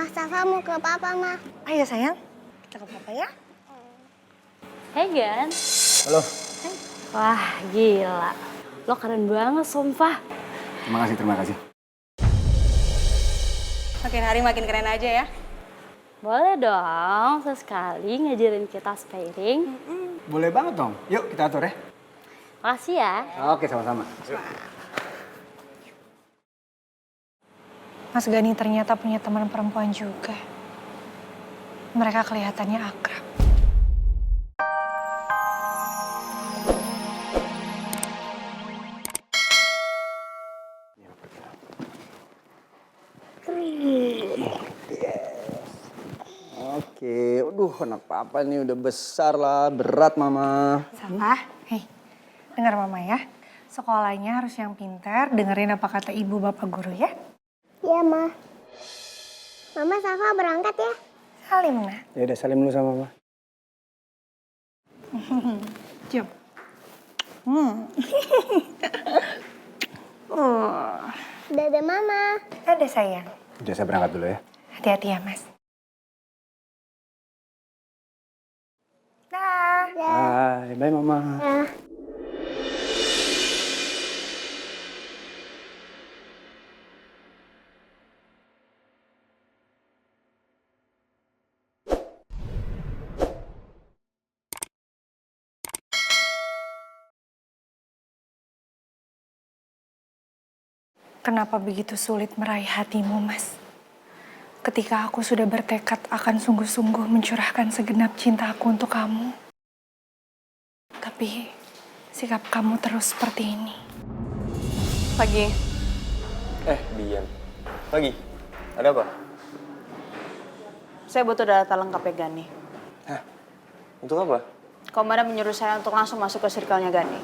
Safa mau ke papa, Ma. Ayo sayang, kita ke papa ya. Hey Gan. Halo. Hey. Wah gila, lo keren banget sumpah. Terima kasih. Makin hari makin keren aja ya. Boleh dong sesekali ngajarin kita spairing. Boleh banget dong. Yuk kita atur ya. Makasih ya. Oke, sama-sama. Mas Gani ternyata punya teman perempuan juga. Mereka kelihatannya akrab. Oke, aduh anak papa nih udah besar lah, berat mama. Safa, hei, dengar mama ya. Sekolahnya harus yang pintar, dengerin apa kata ibu bapak guru ya. Iya, Ma. Mama, Safa berangkat ya? Salim, nah. Ya udah salim dulu sama mama. Cium. Dadah, Mama. Dadah sayang. Udah saya berangkat dulu ya. Hati-hati ya, Mas. Dah. Bye, bye mama. Ya. Kenapa begitu sulit meraih hatimu, Mas? Ketika aku sudah bertekad akan sungguh-sungguh mencurahkan segenap cinta aku untuk kamu. Tapi sikap kamu terus seperti ini. Pagi. Dian. Pagi. Ada apa? Saya butuh data lengkap ya Gani. Hah? Untuk apa? Komandan menyuruh saya untuk langsung masuk ke circle-nya Gani.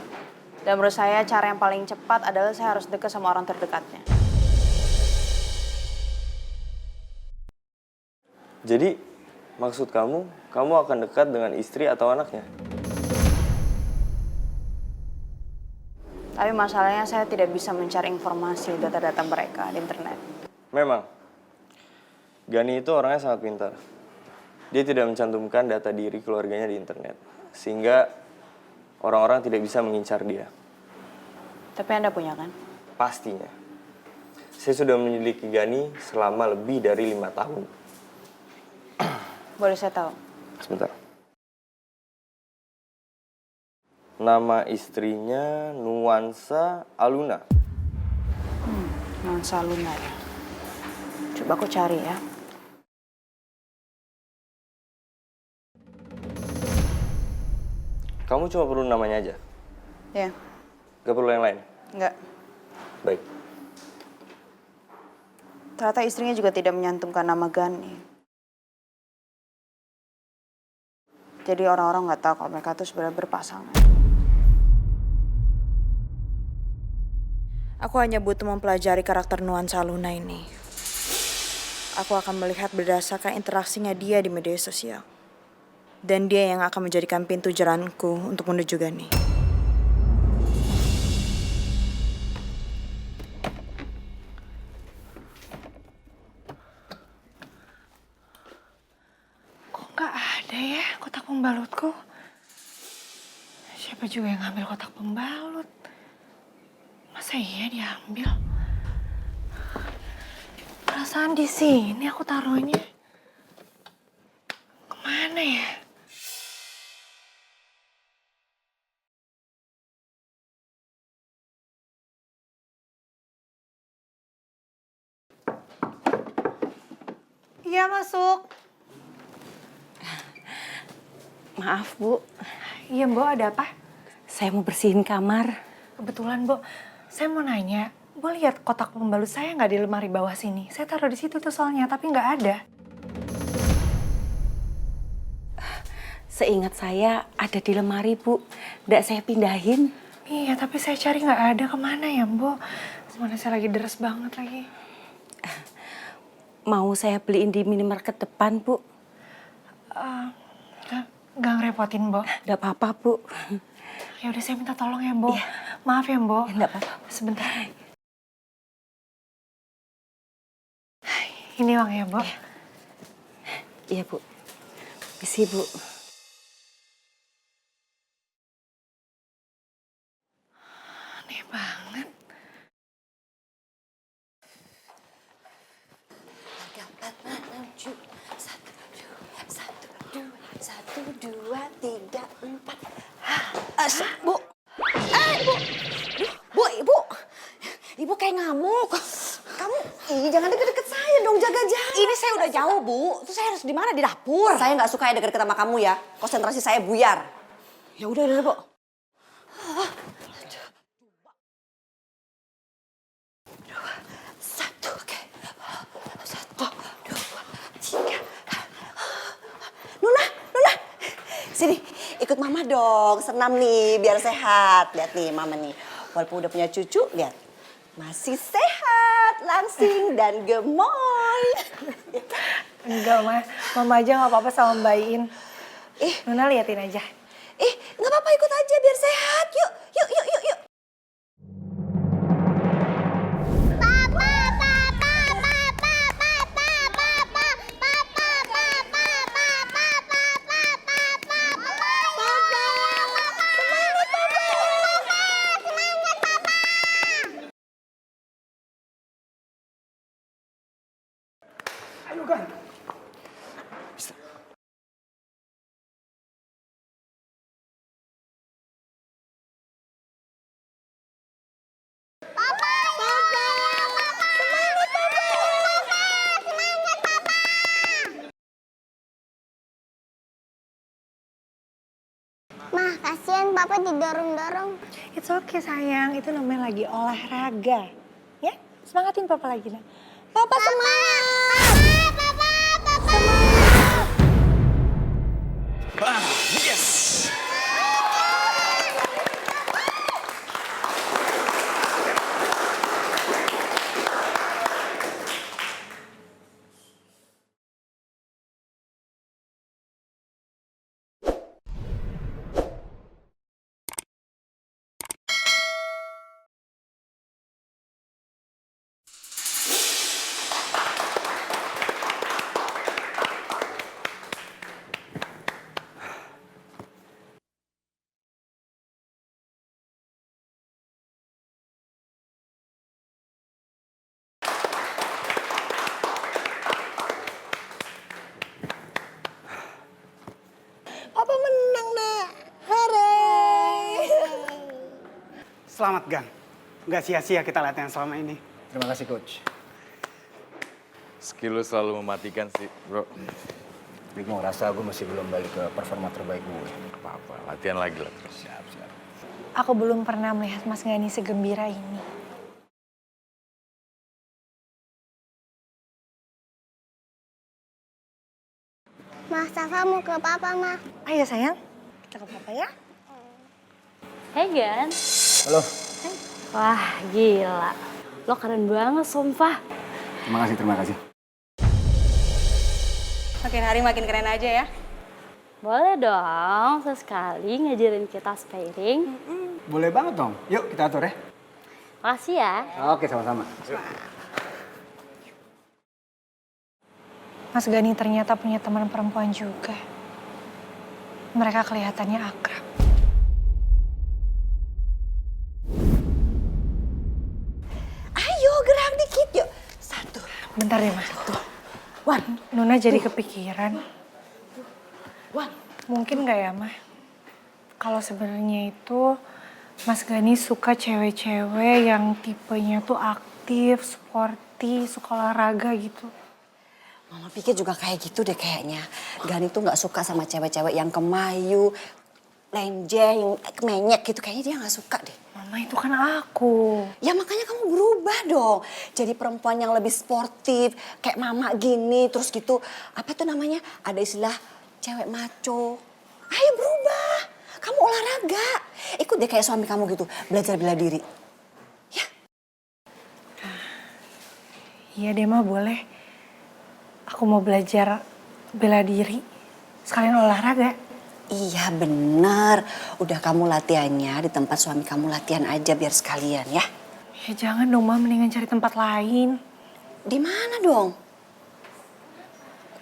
Dan menurut saya cara yang paling cepat adalah saya harus dekat sama orang terdekatnya. Jadi, maksud kamu akan dekat dengan istri atau anaknya? Tapi masalahnya saya tidak bisa mencari informasi data-data mereka di internet. Memang. Gani itu orangnya sangat pintar. Dia tidak mencantumkan data diri keluarganya di internet. Sehingga orang-orang tidak bisa mengincar dia. Tapi Anda punya kan? Pastinya. Saya sudah menyelidiki Gani selama lebih dari 5 tahun. Boleh saya tahu? Sebentar. Nama istrinya Nuansa Aluna. Nuansa Luna ya. Coba aku cari ya. Kamu cuma perlu namanya aja? Ya, Gak perlu yang lain? enggak. Baik. Ternyata istrinya juga tidak menyantumkan nama Gani. Jadi orang-orang nggak tahu kalau mereka tuh sebenarnya berpasangan. Aku hanya butuh mempelajari karakter Nuansa Luna ini. Aku akan melihat berdasarkan interaksinya dia di media sosial. Dan dia yang akan menjadikan pintu jalanku untuk menuju Gani. Kok nggak ada ya kotak pembalutku? Siapa juga yang ngambil kotak pembalut? Masa iya diambil? Perasaan di sini aku taruhnya. Kemana ya? Iya, masuk. Maaf, Bu. Iya, Mbok, ada apa? Saya mau bersihin kamar. Kebetulan, Mbok, saya mau nanya. Mbok lihat kotak pembalut saya nggak di lemari bawah sini? Saya taruh di situ tuh soalnya, tapi nggak ada. Seingat saya ada di lemari, Bu. Nggak saya pindahin. Iya, tapi saya cari nggak ada. Kemana ya, Mbok? Mana saya lagi deres banget lagi. Mau saya beliin di minimarket depan, Bu. Nggak ngerepotin, Mbok. Nggak apa-apa, Bu. Ya udah, saya minta tolong ya, Mbok. Iya. Maaf ya, Mbok. Nggak apa-apa. Sebentar. Ini uang ya, Mbok. Iya. Iya, Bu. Misi, Bu. Aneh banget. 1, 2, 1, 2, 3, 4. Bu, ibu kayak ngamuk. Kamu, jangan deket-deket saya dong, jaga-jaga. Ini saya udah jauh, Bu. Terus saya harus di mana? Di dapur. Saya nggak suka ya deket-deket sama kamu ya. Konsentrasi saya buyar. Ya udah, Bu. Satu, oke. 1, 2, 3. Nuna. Sini, ikut mama dong. Senam nih, biar sehat. Lihat nih, mama nih. Walaupun udah punya cucu, lihat. Masih sehat, langsing, dan gemoy. Enggak, Mama aja nggak apa-apa sama Mbak Iin. Nuna liatin aja. Nggak apa-apa, ikut aja biar sehat. Yuk. Ma, kasihan Papa didorong-dorong. It's okay sayang, itu namanya lagi olahraga. Ya, semangatin Papa lagi. Papa semangat! Papa! Yes! Papa menang, Nak. Hooray! Selamat, Gan. Nggak sia-sia kita latihan selama ini. Terima kasih, Coach. Skill lu selalu mematikan sih, bro. Tapi gue ngerasa gue masih belum balik ke performa terbaik gue. Apa-apa, latihan lagi lah terus. Siap. Aku belum pernah melihat Mas Gani segembira ini. Ma, Safa mau ke Papa, Ma. Ayo sayang, kita ke Papa ya. Hey Gan. Halo. Wah gila. Lo keren banget sumpah. Terima kasih. Makin hari makin keren aja ya. Boleh dong sesekali ngajarin kita spairing. Boleh banget dong. Yuk kita atur ya. Makasih ya. Oke, sama-sama. Mas Gani ternyata punya teman perempuan juga. Mereka kelihatannya akrab. Ayo gerak dikit yuk. 1. Bentar ya Mas. Wan. Nuna jadi kepikiran. Wan. Mungkin nggak ya Mah? Kalau sebenarnya itu Mas Gani suka cewek-cewek yang tipenya tuh aktif, sporty, suka olahraga gitu. Mama pikir juga kayak gitu deh kayaknya. Gani tuh nggak suka sama cewek-cewek yang kemayu, lenjeng, menyek gitu. Kayaknya dia nggak suka deh. Mama itu kan aku. Ya makanya kamu berubah dong. Jadi perempuan yang lebih sportif, kayak mama gini. Terus gitu, apa tuh namanya? Ada istilah cewek maco. Ayo berubah. Kamu olahraga. Ikut deh kayak suami kamu gitu, belajar bela diri. Ya. Iya deh Mah, boleh. Aku mau belajar bela diri, sekalian olahraga. Iya bener. Udah kamu latihannya di tempat suami kamu latihan aja biar sekalian ya. Ya jangan dong Mah, mendingan cari tempat lain. Di mana dong?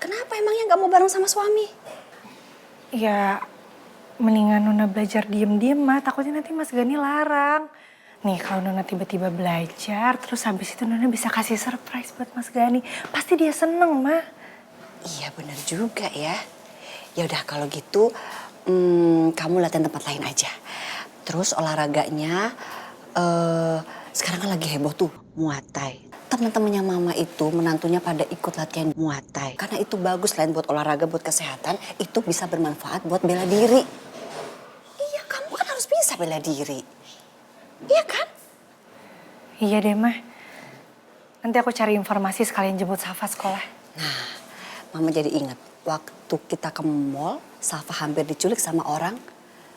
Kenapa emangnya nggak mau bareng sama suami? Ya, mendingan Nona belajar diem-diem, Ma. Takutnya nanti Mas Gani larang. Nih, kalau Nona tiba-tiba belajar, terus habis itu Nona bisa kasih surprise buat Mas Gani. Pasti dia seneng, Ma. Iya bener juga ya. Ya udah kalau gitu, kamu latihan tempat lain aja. Terus olahraganya, sekarang kan lagi heboh tuh, Muay Thai. Teman-temannya mama itu menantunya pada ikut latihan Muay Thai. Karena itu bagus selain buat olahraga, buat kesehatan, itu bisa bermanfaat buat bela diri. Iya, kamu kan harus bisa bela diri. Iya kan? Iya deh, Ma. Nanti aku cari informasi sekalian jemput Safa sekolah. Nah, mama jadi ingat waktu kita ke mall, Safa hampir diculik sama orang.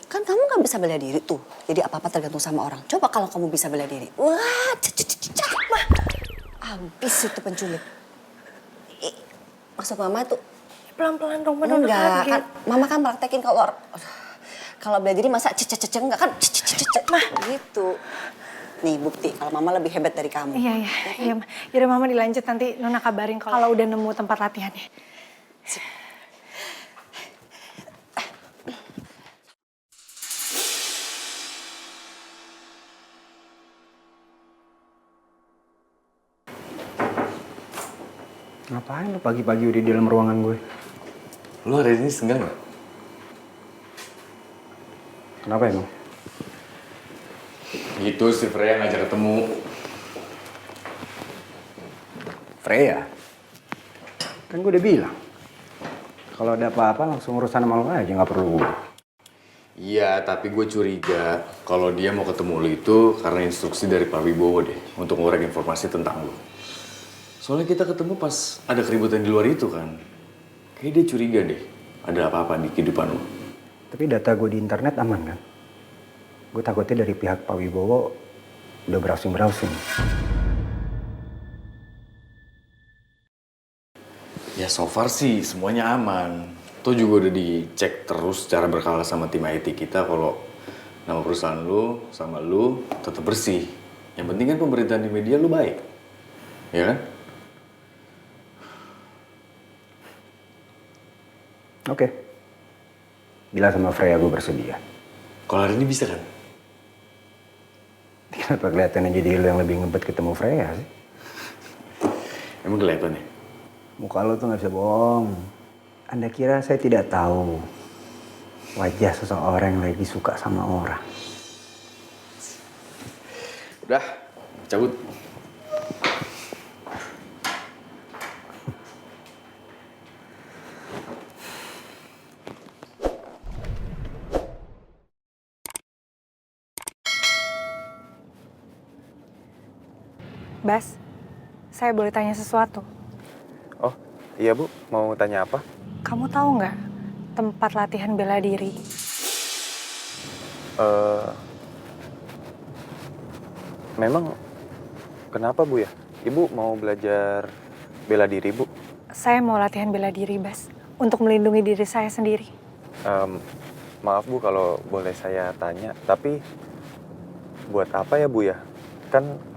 Kan kamu gak bisa bela diri tuh. Jadi apa-apa tergantung sama orang. Coba kalau kamu bisa bela diri. Wah, cak, mah. Habis itu penculik. Maksud mama tuh. Pelan-pelan dong, Nona Enggak, kaget. kan mama kan praktekin kalau bela diri masa enggak kan mah gitu. Nih bukti kalau mama lebih hebat dari kamu. Iya, Ma. Yaudah Mama dilanjut, nanti Nona kabarin kalau udah nemu tempat latihannya. Ngapain lu pagi-pagi udah di dalam ruangan gue? Lu hari ini senggang gak? Kenapa emang? Gitu si Freya ngajak ketemu. Freya? Kan gue udah bilang. Kalau ada apa-apa langsung urusan sama lo aja, nggak perlu gue. Iya, tapi gue curiga kalau dia mau ketemu lu itu karena instruksi dari Pak Wibowo deh untuk ngorek informasi tentang lu. Soalnya kita ketemu pas ada keributan di luar itu kan. Kayaknya dia curiga deh ada apa-apa di kehidupan lu. Tapi data gue di internet aman kan? Gue takutnya dari pihak Pak Wibowo udah browsing-browsing. Ya so far sih semuanya aman. Tuh juga udah dicek terus secara berkala sama tim IT kita kalau nama perusahaan lu sama lu tetap bersih. Yang penting kan pemberitaan di media lu baik. Ya kan? Oke. Bilang sama Freya gue bersedia. Kalau hari ini bisa kan? Kenapa kelihatannya jadi lo yang lebih ngebet ketemu Freya sih? Emang kelihatan ya? Muka lo tuh gak bisa bohong. Anda kira saya tidak tahu wajah seseorang yang lagi suka sama orang? Udah, cabut. Bas, saya boleh tanya sesuatu? Oh, iya Bu. Mau tanya apa? Kamu tahu nggak tempat latihan bela diri? Memang kenapa Bu ya? Ibu mau belajar bela diri Bu? Saya mau latihan bela diri, Bas. Untuk melindungi diri saya sendiri. Maaf Bu kalau boleh saya tanya, tapi buat apa ya Bu ya? Kan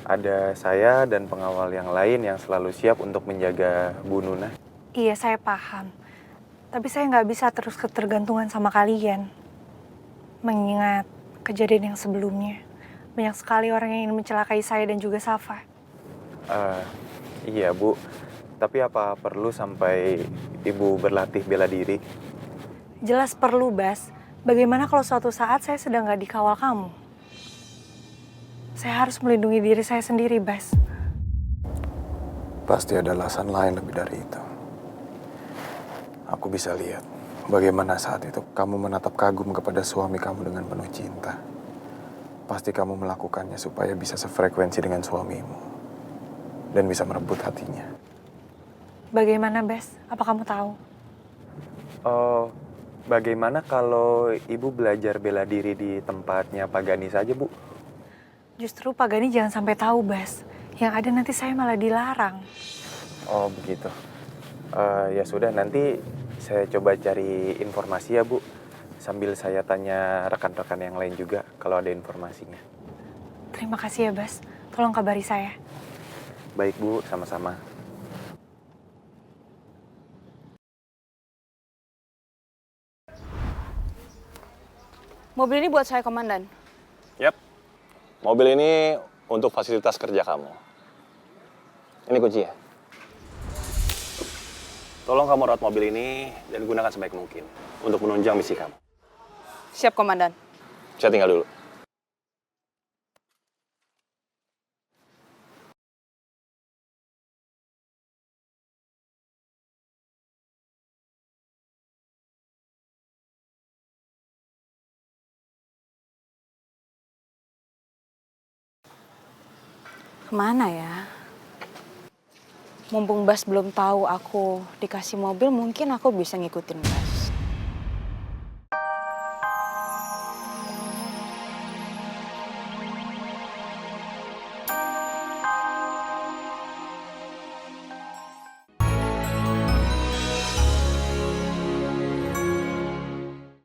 ada saya dan pengawal yang lain yang selalu siap untuk menjaga Bu Nuna. Iya, saya paham. Tapi saya nggak bisa terus ketergantungan sama kalian. Mengingat kejadian yang sebelumnya. Banyak sekali orang yang ingin mencelakai saya dan juga Safa. Iya Bu, tapi apa perlu sampai Ibu berlatih bela diri? Jelas perlu, Bas. Bagaimana kalau suatu saat saya sedang nggak dikawal kamu? Saya harus melindungi diri saya sendiri, Bas. Pasti ada alasan lain lebih dari itu. Aku bisa lihat bagaimana saat itu kamu menatap kagum kepada suami kamu dengan penuh cinta. Pasti kamu melakukannya supaya bisa sefrekuensi dengan suamimu dan bisa merebut hatinya. Bagaimana, Bas? Apa kamu tahu? Oh, bagaimana kalau Ibu belajar bela diri di tempatnya Pak Gani saja, Bu? Justru Pak Gani jangan sampai tahu, Bas. Yang ada nanti saya malah dilarang. Oh, begitu. Ya sudah, nanti saya coba cari informasi ya, Bu. Sambil saya tanya rekan-rekan yang lain juga kalau ada informasinya. Terima kasih ya, Bas. Tolong kabari saya. Baik, Bu. Sama-sama. Mobil ini buat saya, Komandan. Yap. Mobil ini untuk fasilitas kerja kamu. Ini kuncinya. Tolong kamu rawat mobil ini dan gunakan sebaik mungkin untuk menunjang misi kamu. Siap, Komandan. Saya tinggal dulu. Kemana ya? Mumpung Bas belum tahu aku dikasih mobil, mungkin aku bisa ngikutin Bas.